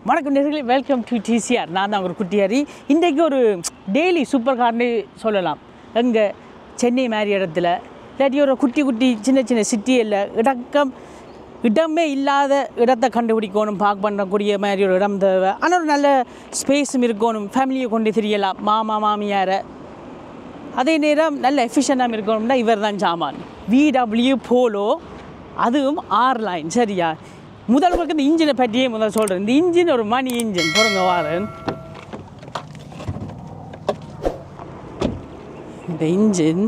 வணக்கம் நேயர்களே, welcome to TCR. நான் தான் ஒரு குட்டியாரி. இன்றைக்கு ஒரு டெய்லி சூப்பர் கார்னு சொல்லலாம். எங்கே சென்னை மாதிரி இடத்துல இல்லாட்டி ஒரு குட்டி குட்டி சின்ன சின்ன சிட்டியில் இடமே இல்லாத இடத்தை கண்டுபிடிக்கணும், பார்க் பண்ணக்கூடிய மாதிரி ஒரு இடம் தேவை. ஆனால் ஒரு நல்ல ஸ்பேஸும் இருக்கணும், ஃபேமிலியை கொண்டு தெரியலாம், மாமா மாமியாரை. அதே நேரம் நல்ல எஃபிஷியண்டாக இருக்கணும்னா இவர் தான் சாமான். VW போலோ, அதுவும் R-line. சரியா, முதல்வருக்கு இந்த இன்ஜினை பற்றியே முதல் சொல்கிறேன். இந்த இன்ஜின் ஒரு மணி இன்ஜின். பொறுங்க வாரன். இந்த இன்ஜின்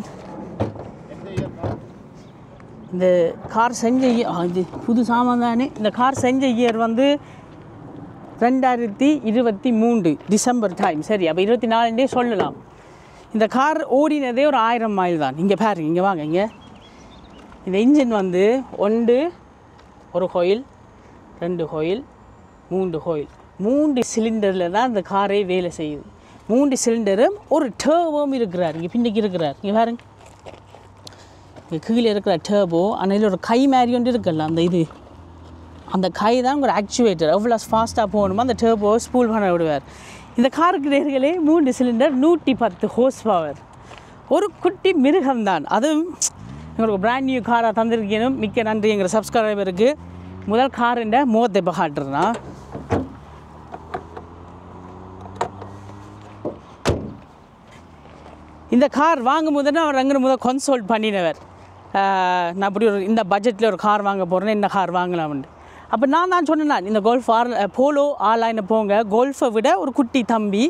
இந்த கார் செஞ்ச இது புது சாமான் தானே. இந்த கார் செஞ்ச இயர் வந்து 2023 டிசம்பர் டைம். சரி, அப்போ 24 சொல்லலாம். இந்த கார் ஓடினதே ஒரு 1000 மைல் தான். இங்கே பாருங்க, இங்கே வாங்க. இங்கே இந்த இன்ஜின் வந்து ஒரு கோயில், 2 கோயில், 3 கோயில், 3 சிலிண்டரில் தான் இந்த காரே வேலை செய்யுது. 3 சிலிண்டரும் ஒரு டர்போவும் இருக்கிறார். இங்கே பின்னுக்கு இருக்கிறார். இங்கே பாருங்க, இங்கே கீழே இருக்கிற டர்போ. ஆனால் ஒரு கை மாதிரி ஒன்று இருக்குல்ல, அந்த கை தான் ஒரு ஆக்சுவேட்டர். எவ்வளோ ஃபாஸ்ட்டாக போகணுமோ அந்த டர்போ ஸ்பூல் பண்ண விடுவார். இந்த காருக்கு நேர்களே 3 சிலிண்டர், 110 ஹோர்ஸ் பவர். ஒரு குட்டி மிருகம்தான். அதுவும் எங்களுக்கு பிராண்ட் நியூ காராக தந்திருக்கணும். மிக்க நன்றி எங்கள் சப்ஸ்கிரைபருக்கு. முதல் காருண்ட முகத்தை இப்போ காட்டுறேன்னா, இந்த கார் வாங்கும் போதுன்னா அவர் அங்கே முதல் கன்சல்ட் பண்ணினவர். நான் அப்படி இந்த பட்ஜெட்டில் ஒரு கார் வாங்க போகிறேன்னு என்ன கார் வாங்கலாம்னு. அப்போ நான் தான் சொன்னேன், இந்த போலோ R-line போங்க. கோல்ஃபை விட ஒரு குட்டி தம்பி,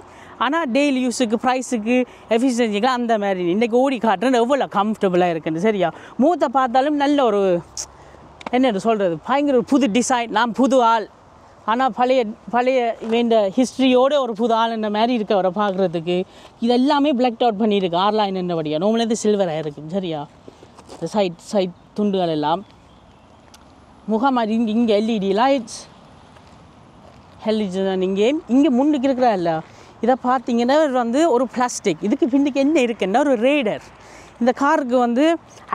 ஆனால் டெய்லி யூஸுக்கு, ப்ரைஸுக்கு, எஃபிஷியன்சிக்கு அந்த மாதிரி இன்றைக்கி ஓடி காட்டுறேன்னு எவ்வளோ கம்ஃபர்டபுளாக இருக்குன்னு. சரியா, மூத்த பார்த்தாலும் நல்ல ஒரு என்ன சொல்கிறது, பயங்கர ஒரு புது டிசைன். நான் புது ஆள், ஆனால் பழைய வேண்ட ஹிஸ்ட்ரியோடு ஒரு புது ஆள் என்ன மாதிரி இருக்க அவரை பார்க்குறதுக்கு. இது எல்லாமே பிளாக் அவுட் பண்ணியிருக்கு. R-line என்னபடியா நோம்லேருந்து சில்வராக இருக்குது. சரியா, இந்த சைட் துண்டுகள் எல்லாம் முகம் அது இங்கே LED லைட்ஸ் ஹெலிஜன். இங்கே முன்னுக்கு இருக்கிறா இல்லை, இதை பார்த்தீங்கன்னா வந்து ஒரு பிளாஸ்டிக். இதுக்கு பின்னுக்கு என்ன இருக்குன்னா ஒரு ரேடர். இந்த காருக்கு வந்து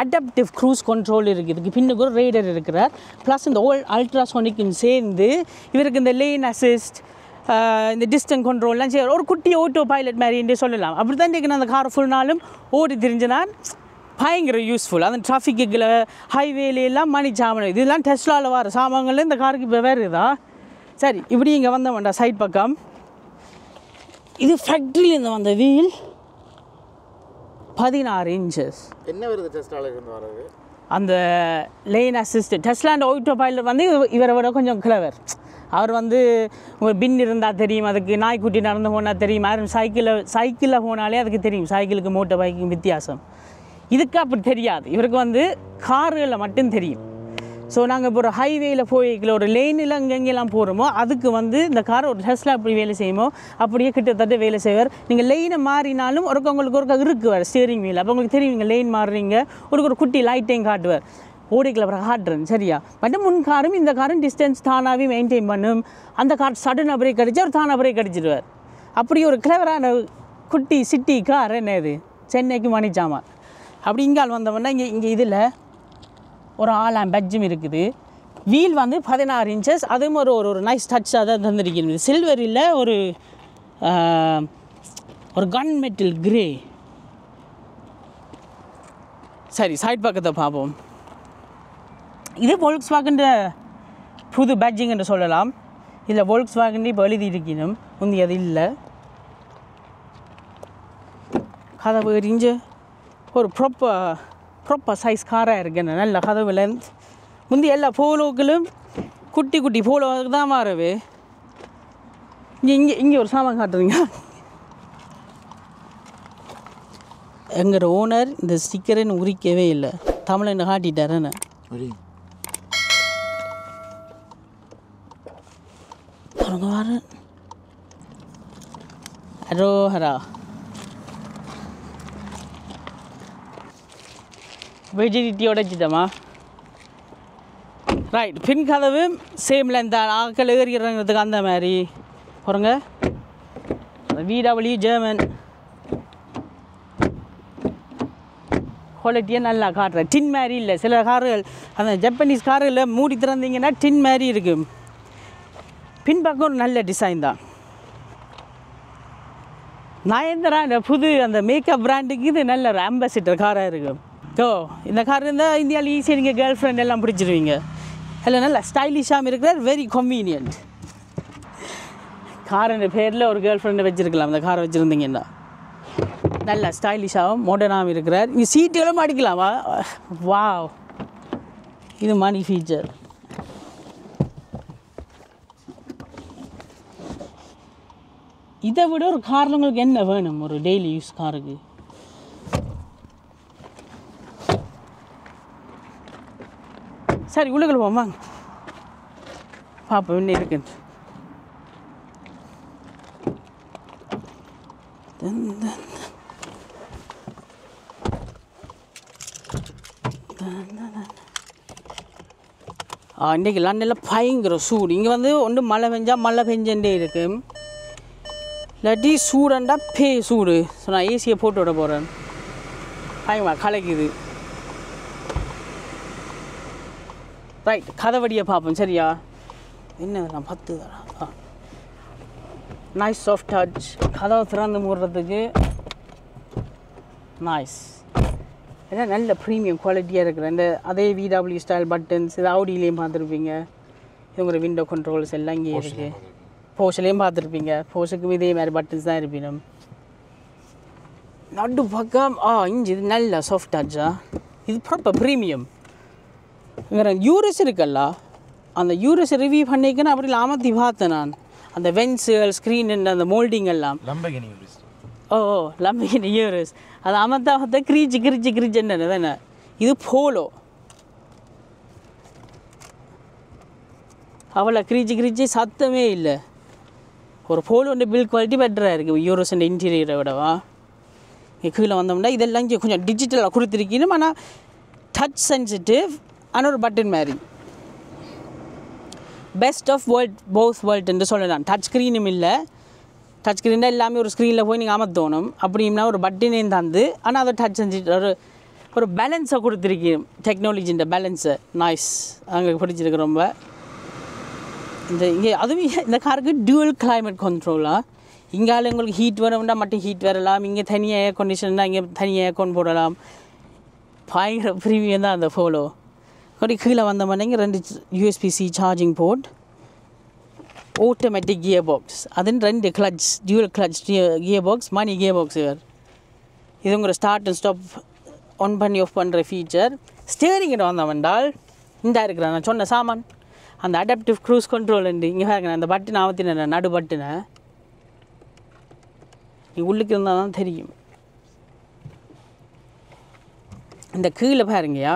அடாப்டிவ் க்ரூஸ் கண்ட்ரோல் இருக்குது. இதுக்கு பின்னுக்கு ஒரு ரேடர் இருக்கிறார். ப்ளஸ் இந்த அல்ட்ராசோனிக்கும் சேர்ந்து இவருக்கு இந்த லேன் அசிஸ்ட், இந்த டிஸ்டன்ஸ் கண்ட்ரோல்லாம் செய்ய ஒரு குட்டி ஆட்டோ பைலட் மாதிரி சொல்லலாம். அப்படி தான் இன்றைக்கி நான் அந்த காரை ஃபுல் நாளும் ஓடி தெரிஞ்சுனால் பயங்கர யூஸ்ஃபுல். அந்த டிராஃபிக்குகளை, ஹைவேலையெல்லாம் மணி சாமான், இதெல்லாம் டெஸ்லாவில் வர சாமான்கள் இந்த காருக்கு இப்போ வேறு இதா. சரி, இப்படி இங்கே வந்த வேண்டாம் சைட் பக்கம். இது ஃபேக்ட்ரியிலேருந்து வந்த வீல் 16 இன்ச்சஸ். என்ன வருது டெஸ்லாவிலேருந்து வர்றது? அந்த லேன் அசிஸ்டன்ட் டெஸ்லாண்ட் ஆட்டோ பைலட் வந்து இவரை விட கொஞ்சம் கிளவர். அவர் வந்து ஒரு பின் இருந்தால் தெரியும், அதுக்கு நாய்க்குட்டி நடந்து போனால் தெரியும். யாரும் சைக்கிளில் போனாலே அதுக்கு தெரியும் சைக்கிளுக்கு மோட்டர் பைக்கும் வித்தியாசம். இதுக்கு அப்படி தெரியாது. இவருக்கு வந்து கார்களில் மட்டும் தெரியும். ஸோ நாங்கள் இப்போ ஒரு ஹைவேயில் போய்க்கல, ஒரு லேனில் எங்கெங்கெல்லாம் போகிறோமோ அதுக்கு வந்து இந்த கார் ஒரு டெஸ்லா அப்படி வேலை செய்யுமோ அப்படியே கிட்டத்தட்ட வேலை செய்வார். நீங்கள் லைனை மாறினாலும் உங்களுக்கு ஒரு இருக்குவார் ஸ்டியரிங் வீல். அப்போ உங்களுக்கு தெரியும், நீங்கள் லைன் மாறுறீங்க, ஒரு குட்டி லைட்டையும் காட்டுவார். ஓடிக்கல அப்புறம் காட்டுறேன். சரியா, மட்டும் முன் காரும் இந்த காரும் டிஸ்டன்ஸ் தானாகவே மெயின்டைன் பண்ணும். அந்த கார் சடன் பிரேக் அடித்து அவர் தானாக பிரேக் அடிச்சிடுவார். அப்படி ஒரு கிளவரான குட்டி சிட்டி கார். என்ன இது, சென்னைக்கு மணிச்சாமான். அப்படி இங்கால் வந்தோம்னா இங்கே இதில் ஒரு ஆலாம் பட்ஜும் இருக்குது. வீல் வந்து 16 இன்ச்சஸ். அதுவும் ஒரு நைஸ் டச்சாக தான் தந்திருக்கிறது. சில்வர் இல்லை, ஒரு கன் மெட்டல் கிரே. சரி, சைட் பக்கத்தை பார்ப்போம். இது Volkswagen புது பேட்ஜிங் என்று சொல்லலாம். இதில் Volkswagen இப்போ எழுதி இருக்கணும், முந்தி அது இல்லை. கதவு எரிஞ்சு ஒரு ப்ராப்பர் சைஸ் காராக இருக்குன்னு நல்ல கதவு லென்த். முந்தி எல்லா போலோக்களும் குட்டி குட்டி போலோவுக்கு தான் மாறவே. இங்கே ஒரு சாமான் காட்டுறீங்க. எங்களோட ஓனர் இந்த ஸ்டிக்கரைன்னு உரிக்கவே இல்லை, தமிழன்னு காட்டிட்டாரன்னு. அவங்க வர அரோஹரா வெஜிடிட்டியோட வச்சுட்டோமா. ரைட், பின் கதவு சேமில் இந்த ஆக்கள் ஏறிடுறதுக்கு அந்த மாதிரி பாருங்க. VW ஜெர்மன் குவாலிட்டியாக நல்லா காட்டுறேன். டின் மாதிரி இல்லை, சில கார்கள் அந்த ஜப்பனீஸ் கார்களில் மூடி திறந்தீங்கன்னா டின் மாதிரி இருக்குது. பின்பக்கம் ஒரு நல்ல டிசைன் தான். நயன்தாரா இந்த புது அந்த மேக்கப் பிராண்டுக்கு இது நல்ல ஒரு அம்பாசிடர் காராக இருக்கும். இந்த கார் இருந்தால் இந்தியாவில் ஈஸியாக நீங்கள் கேர்ள் ஃப்ரெண்ட் எல்லாம் பிடிச்சிருவீங்க. அதில் நல்லா ஸ்டைலிஷாகவும் இருக்கிறார், வெரி கன்வீனியன்ட். காரோட பேரில் ஒரு கேர்ள் ஃப்ரெண்டை வச்சுருக்கலாம். அந்த காரை வச்சுருந்தீங்கன்னா நல்லா ஸ்டைலிஷாகவும் மாடர்னாகவும் இருக்கிறார். இங்கே சீட்டுகளும் அடிக்கலாமா? வா, இது மணி ஃபீச்சர். இதை விட ஒரு காரில் உங்களுக்கு என்ன வேணும் ஒரு டெய்லி யூஸ் காருக்கு? சரி, உள்ளுக்குள்ள போமா பாப்பா என்ன இருக்கு. இன்றைக்கு லண்டனில் பயங்கர சூடு. இங்கே வந்து ஒன்று மழை பெஞ்சால் மழை பெஞ்சே இருக்கு, இல்லாட்டி சூடண்டா சூடு. ஸோ நான் ஏசியை போட்டு விட போகிறேன். பயங்கரமாக கலைக்குது. ரைட், கதவடியை பார்ப்போம். சரியா? என்ன நான் 10 நைஸ் சாஃப்ட் டச். கதவை திறந்து மூடுறதுக்கு நைஸ். ஏன்னா நல்ல ப்ரீமியம் குவாலிட்டியாக இருக்கிற இந்த அதே VW ஸ்டைல் பட்டன்ஸ். இது ஆடியிலையும் பார்த்துருப்பீங்க. இவங்க விண்டோ கண்ட்ரோல்ஸ் எல்லாம் இங்கே இருக்குது. போர்ஷ்லேயும் பார்த்துருப்பீங்க. போர்ஷுக்கும் இதே மாதிரி பட்டன்ஸ் தான் இருப்பீங்க. நடு பக்கம் இஞ்சி இது நல்ல சாஃப்ட் டச்சா. இது ப்ராப்பர் ப்ரீமியம். இங்கே யூரஸ் இருக்குல்ல, அந்த யூரஸ் ரிவ்யூ பண்ணிக்கன்னு அப்படி அமர்த்தி பார்த்தேன் நான். அந்த வென்ஸுகள் ஸ்க்ரீன் அந்த மோல்டிங் எல்லாம் லம்பகினி யூரஸ் அது அமர்த்தா கிரீச்சு என்ன தானே. இது போலோ, அவ்வளோ கிரீச்சு சத்தமே இல்லை. ஒரு போலோட பில் குவாலிட்டி பெட்டராக இருக்குது யூரோஸ் இன்டீரியரை விடவா. இங்கே கீழே வந்தோம்னா இதெல்லாம் இங்கே கொஞ்சம் டிஜிட்டலாக கொடுத்துருக்கணும். ஆனால் டச் சென்சிட்டிவ். ஆனால் ஒரு பட்டன் மாதிரி பெஸ்ட் ஆஃப் வேர்ல்டுன்னு சொல்லலாம். டச் ஸ்க்ரீனும் இல்லை. டச் ஸ்க்ரீன் எல்லாமே ஒரு ஸ்க்ரீனில் போய் நீங்கள் அமர்த்தணும். அப்படின்னா ஒரு பட்டனையும் தந்து ஆனால் அதை டச் செஞ்சுட்டு ஒரு பேலன்ஸை கொடுத்துருக்கணும். டெக்னாலஜின்ற பேலன்ஸை நைஸ் அங்கே பிடிச்சிருக்கு ரொம்ப. இங்கே அதுவும் இந்த காருக்கு டியூவல் கிளைமேட் கண்ட்ரோலாக. இங்கால உங்களுக்கு ஹீட் வேணும்னா மட்டும் ஹீட் வரலாம். இங்கே தனியாக ஏர் கண்டிஷன்னா இங்கே தனியாக ஏர்கான் போடலாம். பயங்கர ப்ரீமியம் தான் அந்த போலோ. அப்படி கீழே வந்த மாதிரி 2 USB-C charging port, automatic gear box, அதுன்னு 2 clutch, dual clutch gear box, மணி கியர் பாக்ஸ். இது உங்களோட ஸ்டார்ட் அண்ட் ஸ்டாப் ஆன் பண்ணி ஆஃப் பண்ணுற ஃபீச்சர். ஸ்டேரிங்கிட்ட வந்தவன்டால் இந்த இருக்கிறேன் நான் சொன்ன சாமான் அந்த அடாப்டிவ் க்ரூஸ் கண்ட்ரோல் உண்டு. இங்கே பாருங்க, அந்த பட்டனை ஆவத்தின நடு பட்டனை நீ உள்ளுக்கு இருந்தால் தான் தெரியும். இந்த கீழே பாருங்கயா,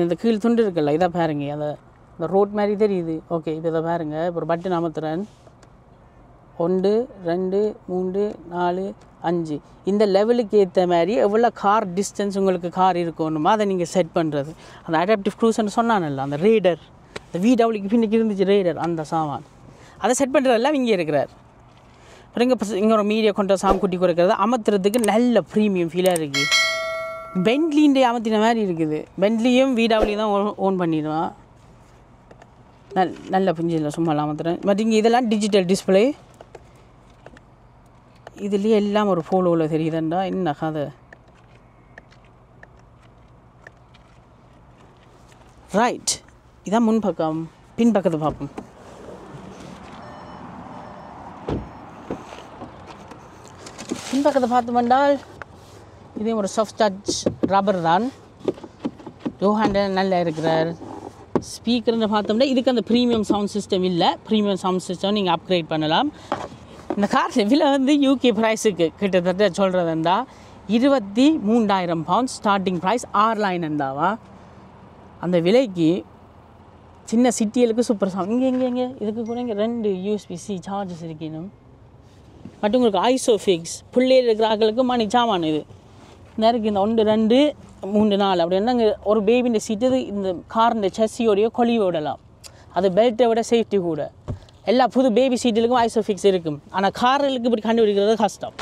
இந்த கீழ் துண்டு இருக்குல்ல, இதை பாருங்க. அந்த ரோட் மாதிரி தெரியுது. ஓகே, இப்போ இதை பாருங்கள். இப்போ ஒரு பட்டன் அமர்த்துறேன். 1 2 3 4 5 இந்த லெவலுக்கு ஏற்ற மாதிரி எவ்வளோ கார் டிஸ்டன்ஸ் உங்களுக்கு கார் இருக்கணுமோ அதை நீங்கள் செட் பண்ணுறது. அந்த அடாப்டிவ் க்ரூஸ்ன்னு சொன்னானல்ல, அந்த ரேடர், இந்த VWக்கு பின்னுக்கு இருந்துச்சு ரேடர், அந்த சாமான் அதை செட் பண்ணுறதெல்லாம் இங்கே இருக்கிறார். அப்புறம் இங்கே ஒரு மீடியா கொண்ட சாம்குட்டி குறைக்கிறது அமர்த்துறதுக்கு நல்ல ப்ரீமியம் ஃபீலாக இருக்குது. பென்ட்லின்டே அமர்த்தின மாதிரி இருக்குது. பென்ட்லியும் VW தான் ஓன் பண்ணிடுவான். நல்ல பிஞ்சில் சும்மா அமர்த்துறேன். பட் இங்கே இதெல்லாம் டிஜிட்டல் டிஸ்பிளே. இதுலேயே எல்லாம் ஒரு போலோவில் தெரியுதுண்டா. என்ன கதை. ரைட், இதான் முன்பக்கம். பின்பக்கத்தை பார்ப்போம். பின்பக்கத்தை பார்த்தோம்னால் இதே ஒரு சாஃப்ட் டச் ரப்பர் தான். ஜோஹாண்டன் நல்லா இருக்கிறார். ஸ்பீக்கர்னு பார்த்தோம்னா இதுக்கு அந்த ப்ரீமியம் சவுண்ட் சிஸ்டம் இல்லை. ப்ரீமியம் சவுண்ட் சிஸ்டம் நீங்கள் அப்கிரேட் பண்ணலாம். இந்த கார் விலை வந்து UK ப்ரைஸுக்கு கிட்டத்தட்ட சொல்கிறதுண்டா £23,000 ஸ்டார்டிங் ப்ரைஸ். R-line இருந்தாவா அந்த விலைக்கு சின்ன சிட்டிகளுக்கு சூப்பர் சவுண்ட். இங்கே இதுக்கு கூட இங்கே 2 USB-C சார்ஜஸ் இருக்கணும். பட் உங்களுக்கு ஐசோஃபிக்ஸ் பிள்ளைகள் இருக்கிற ஆக்களுக்கு மணி சாமான் இது இருக்குது. இந்த 1 2 3 4 அப்படின்னா இங்கே ஒரு பேபிൻ്റെ சீட்டு இந்த காரிൻ്റെ செஸ்ஸியோடைய கொலிவு விடலாம். அது பெல்ட்டை விட சேஃப்டி கூட. எல்லா புது பேபி சீட்டுகளுக்கும் ஐசோஃபிக்ஸ் இருக்கும். ஆனால் கார்களுக்கு இப்படி கண்டுபிடிக்கிறது கஷ்டம்.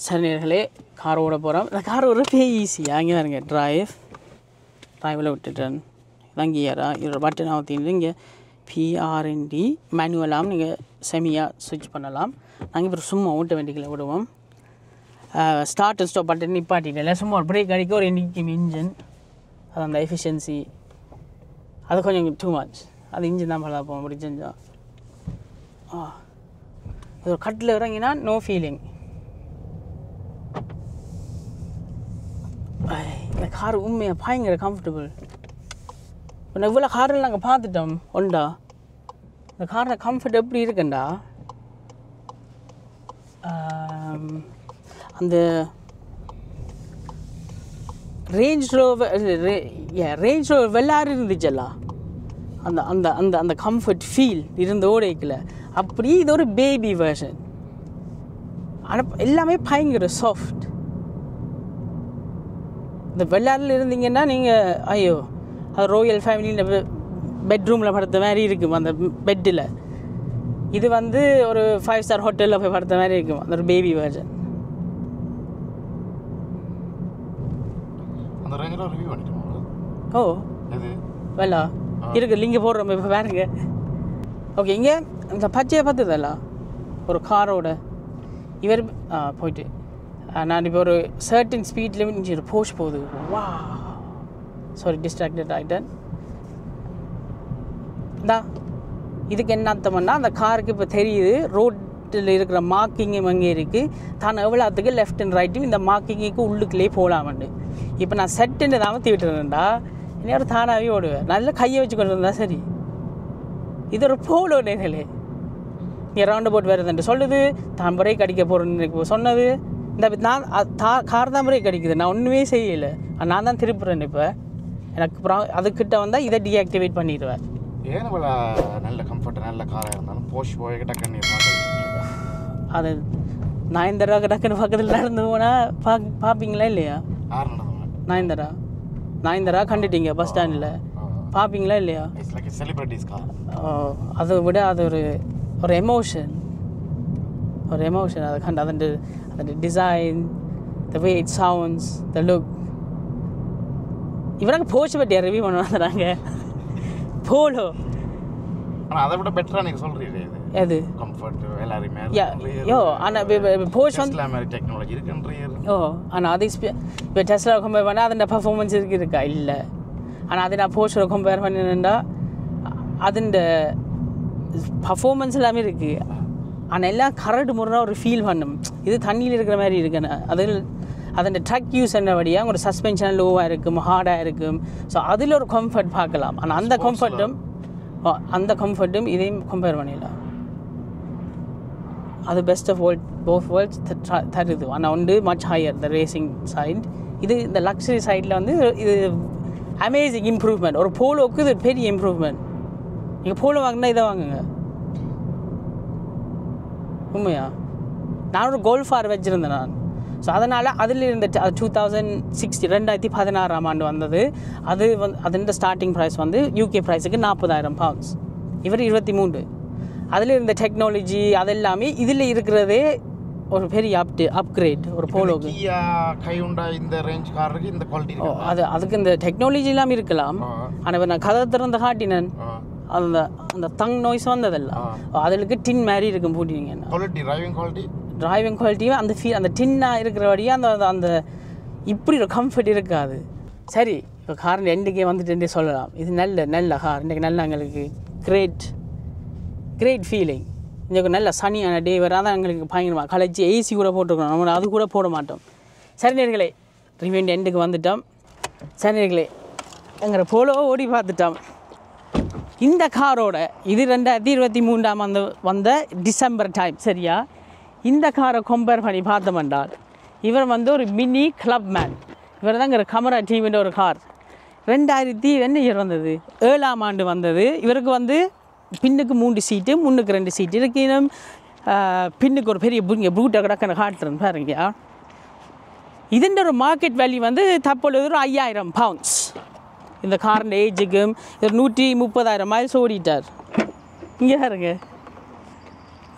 சரி நேர்களே, கார் ஓட போகிறோம். இந்த கார் ஓடுறப்பே ஈஸியாக அங்கே பாருங்க, ட்ரைவில் விட்டுட்டேன். இதான் கியரா, இதோட பட்டன் ஆகுத்தின்னு இங்கே பிஆர்என்டி மேனுவலாம் நீங்கள் செமியாக ஸ்விட்ச் பண்ணலாம். நாங்கள் இப்போ சும்மா ஓட்ட வேண்டியதில் விடுவோம். ஸ்டார்ட் அண்ட் ஸ்டாப் பட்டன் நிப்பாட்டிட்டு சும்மா ஒரு பிரேக் அடிக்க ஒரு நிற்கும் இன்ஜின். அது அந்த எஃபிஷியன்சி அது கொஞ்சம் டூ மச். அது இன்ஜின் தான் பழக போகும் அப்படி செஞ்சோம். இது ஒரு கட்டில் இறங்கினா நோ ஃபீலிங். இந்த கார் உண்மையாக பயங்கர கம்ஃபர்டபுள். இப்போ இவ்வளோ காரில் நாங்கள் பார்த்துட்டோம் ஒண்டா. இந்த காரில் கம்ஃபர்ட் எப்படி இருக்குண்டா, அந்த ரேஞ்ச் ரோவர் வெள்ளாறு இருந்துச்சல்லா, அந்த அந்த அந்த அந்த கம்ஃபர்ட் ஃபீல் இருந்த ஓடைக்கில் அப்படி இது ஒரு பேபி வெர்ஷன். ஆனால் எல்லாமே பயங்கர சாஃப்ட். இந்த வெள்ளாறில் இருந்தீங்கன்னா நீங்கள் ஐயோ அது ராயல் ஃபேமிலியில் பெட்ரூமில் படுத்த மாதிரி இருக்கும் அந்த பெட்டில். இது வந்து ஒரு 5 ஸ்டார் ஹோட்டலில் போய் படுத்த மாதிரி இருக்கும் அந்த ஒரு பேபி வெர்ஷன். ஓ வெள்ளா இருக்குது, லிங்க போடுறோம் இப்போ பாருங்க. ஓகே, இங்கே இந்த பச்சையை பார்த்துதல்ல ஒரு காரோட இவர் போயிட்டு நான் இப்போ ஒரு சர்டன் ஸ்பீட் லிமிட் போஸ்ட் போகுது. வா சாரி டிஸ்ட்ராக்டட் ஆகிட்டேன். இதுக்கு என்ன அர்த்தம்னா அந்த காருக்கு இப்போ தெரியுது ரோட்டில் இருக்கிற மார்க்கிங்கும் அங்கே இருக்குது. தான் எவ்வளோத்துக்கு லெஃப்ட் அண்ட் ரைட்டும் இந்த மார்க்கிங்குக்கு உள்ளுக்குள்ளே போகலாமண்டு. இப்போ நான் செட்டுன்னு தான் மாற்றி விட்டுறேன்டா, இன்னொரு தானாகவே ஓடுவேன். நல்லா கையை வச்சு கொண்டு இருந்தால் சரி. இது ஒரு போலோ நேர்களே. இங்கே ரவுண்டு போட்டு வருதுன்ட்டு சொல்லுது, தான் பிரேக் அடிக்க போகிறேன்னு சொன்னது. இந்த நான் கார் தான் பிரேக் அடிக்குது, நான் ஒன்றுமே செய்யலை, நான் தான் திருப்புறேன். இப்போ எனக்கு அப்புறம் அதுக்கிட்ட வந்தால் இதை டீஆக்டிவேட் பண்ணிடுவேன். ஏன் நல்ல கம்ஃபர்ட் நல்ல காராக இருந்தாலும் போஷ் போய் டக்குன்னு அது நயன்தாரா டக்குன்னு பக்கத்தில் நடந்து போனால் பார்ப்பீங்களா இல்லையா? நயன்தாரா கண்டுட்டீங்க பஸ் ஸ்டாண்டில், பார்ப்பீங்களா இல்லையா? அதை விட அது ஒரு எமோஷன், அதை கண்டு அதோட design, the way it sounds, the look. இவராங்க போஷ் பற்றியா ரிவ்யூ பண்ண வந்துடுறாங்க. போலோ அதை விட பெட்டரா நீங்க சொல்றீங்க. எது கம்ஃபர்ட் எல்லாரும் யோ ஆனால் போஷ் வந்து மாதிரி டெக்னாலஜி இருக்குன்றீங்க. ஆனால் அது இப்போ டெஸ்லா கம்பேர் பண்ணால் அதோட பர்ஃபார்மன்ஸ் இருக்கா இல்லை. ஆனால் அதை நான் போஷோட கம்பேர் பண்ணினேன்டா அதுண்ட பர்ஃபார்மன்ஸ் எல்லாமே இருக்குது. ஆனால் எல்லாம் கரடு முறையாக ஒரு ஃபீல் பண்ணும். இது தண்ணியில் இருக்கிற மாதிரி இருக்குண்ணா. அதோட ட்ரக் யூஸ் என்னபடியாக ஒரு சஸ்பென்ஷன் லோவாக இருக்கும், ஹார்டாக இருக்கும். ஸோ அதில் ஒரு கம்ஃபர்ட் பார்க்கலாம். ஆனால் அந்த கம்ஃபர்ட்டும் இதையும் கம்பேர் பண்ணிடலாம். அது பெஸ்ட் ஆஃப் போத் வேர்ல்ட்ஸ் தருது. ஆனால் வந்து மச் ஹையர் த ரேசிங் சைட். இது இந்த லக்ஸரி சைடில் வந்து இது அமேசிங் இம்ப்ரூவ்மெண்ட். ஒரு போலோவுக்கு இது பெரிய இம்ப்ரூவ்மெண்ட். நீங்கள் போலோ வாங்கினா இதை வாங்குங்க. உண்மையா நான் ஒரு கோல்ஃபார் வச்சுருந்தேன் நான். ஸோ அதனால் அதில் இருந்த 2016 ஆண்டு வந்தது. அது அதோட ஸ்டார்டிங் ப்ரைஸ் வந்து யூகே ப்ரைஸுக்கு 40,000 பவுண்ட்ஸ். இவர் 23. அதில் இருந்த டெக்னாலஜி அதெல்லாமே இதில் இருக்கிறதே ஒரு பெரிய அப்கிரேட் ஒரு போலோக்கு. இந்த ரேஞ்ச் காருக்கு இந்த குவாலிட்டி அதுக்கு இந்த டெக்னாலஜி எல்லாம் இருக்கலாம். ஆனால் நான் கதை திறந்த காட்டினேன் அந்த தங் நாய்ஸ் வந்ததெல்லாம் அதுக்கு டின் மாதிரி இருக்கும் போட்டிங்கன்னா டிரைவிங் குவாலிட்டியும் அந்த டின்னாக இருக்கிறபடியே அந்த இப்படி ஒரு கம்ஃபர்ட் இருக்காது. சரி, இப்போ கார் எண்டுக்கே வந்துட்டு சொல்லலாம். இது நல்ல கார். இன்றைக்கி நல்ல எங்களுக்கு கிரேட் ஃபீலிங். இன்றைக்கு நல்ல சனியான டே வராதான் எங்களுக்கு பயங்கரமாக கழிச்சு ஏசி கூட போட்டுருக்கோம். நம்ம அது கூட போட மாட்டோம். சரி நேர்களே, ரிவ்யூ எண்டுக்கு வந்துட்டோம். சரி நேர்களே, எங்களை போலோ ஓடி பார்த்துட்டோம். இந்த காரோட இது 2023 வந்த டிசம்பர் டைம் சரியா. இந்த காரை கம்பேர் பண்ணி பார்த்தோம் என்றால் இவர் வந்து ஒரு மினி கிளப் மேன். இவர் தாங்கிற கமரா டீம்ன்ற ஒரு கார் 2007 ஆண்டு வந்தது. இவருக்கு வந்து பின்னுக்கு 3 சீட்டு, முன்னுக்கு 2 சீட்டு இருக்கணும். பின்னுக்கு ஒரு பெரிய பூட்டை கிடக்கிற காட்டுறேன் பாருங்க. இதுன்ற ஒரு மார்க்கெட் வேல்யூ வந்து தற்பொழுது ஒரு 5,000 பவுண்ட்ஸ். இந்த காரின் ஏஜுக்கும் இவர் 130,000 மைல்ஸ் ஓடிட்டார். இங்கே பாருங்க,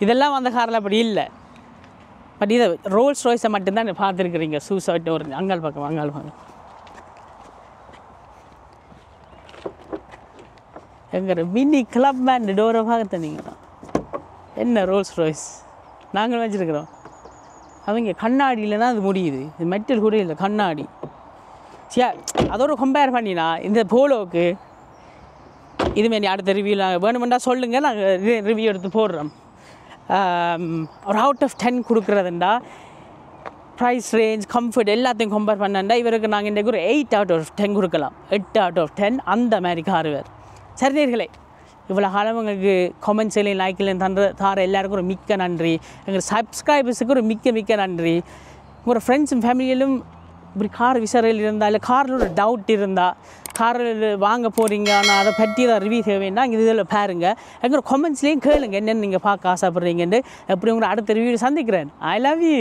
இதெல்லாம் அந்த காரில் அப்படி இல்லை. பட் இதை ரோல்ஸ் ராய்ஸை மட்டும்தான் பார்த்துருக்குறீங்க சூசைட் ஒரு அங்காள் பக்கம் எங்கிற மினி கிளப் பேண்ட் டோரை பார்க்க நீங்கள் என்ன ரோல்ஸ் ராய்ஸ் நாங்கள் வச்சுருக்குறோம். அவங்க கண்ணாடியில் தான் அது முடியுது, இது மெட்டல் கூட இல்லை, கண்ணாடி. சரி, அதோட கம்பேர் பண்ணினா இந்த போலோவுக்கு இதுமாரி அடுத்த ரிவ்யூவில் வேணுமெண்டா சொல்லுங்கள், நாங்கள் ரிவ்யூ எடுத்து போடுறோம். ஒரு அவுட் ஆஃப் 10 கொடுக்குறதுண்டா ப்ரைஸ் ரேஞ்ச் கம்ஃபர்ட் எல்லாத்தையும் கம்பேர் பண்ணா இவருக்கு நாங்கள் இன்றைக்கு ஒரு 8 out of 10 கொடுக்கலாம். 8 out of 10 அந்த மாதிரி கார் வேறு. சரிநீர்களே, இவ்வளோ காலம் எங்களுக்கு கமெண்ட்ஸ்லையும் லைக்லையும் தார எல்லாருக்கும் ஒரு மிக்க நன்றி. எங்கள் சப்ஸ்கிரைபர்ஸுக்கு ஒரு மிக்க நன்றி. உங்களோட ஃப்ரெண்ட்ஸும் ஃபேமிலியிலும் இப்படி கார் விசாரில் இருந்தால் இல்லை காரில் ஒரு டவுட் இருந்தால் காரில் வாங்க போகிறீங்க ஆனால் அதை பற்றி தான் ரிவ்யூ தேவைன்னா இங்கே இதில் பாருங்கள். எங்களோட கமெண்ட்ஸ்லேயும் கேளுங்க என்னென்னு நீங்கள் பார்க்க ஆசைப்பட்றீங்கன்னு. எப்படி உங்களை அடுத்த ரிவ்யூவில் சந்திக்கிறேன். I love you.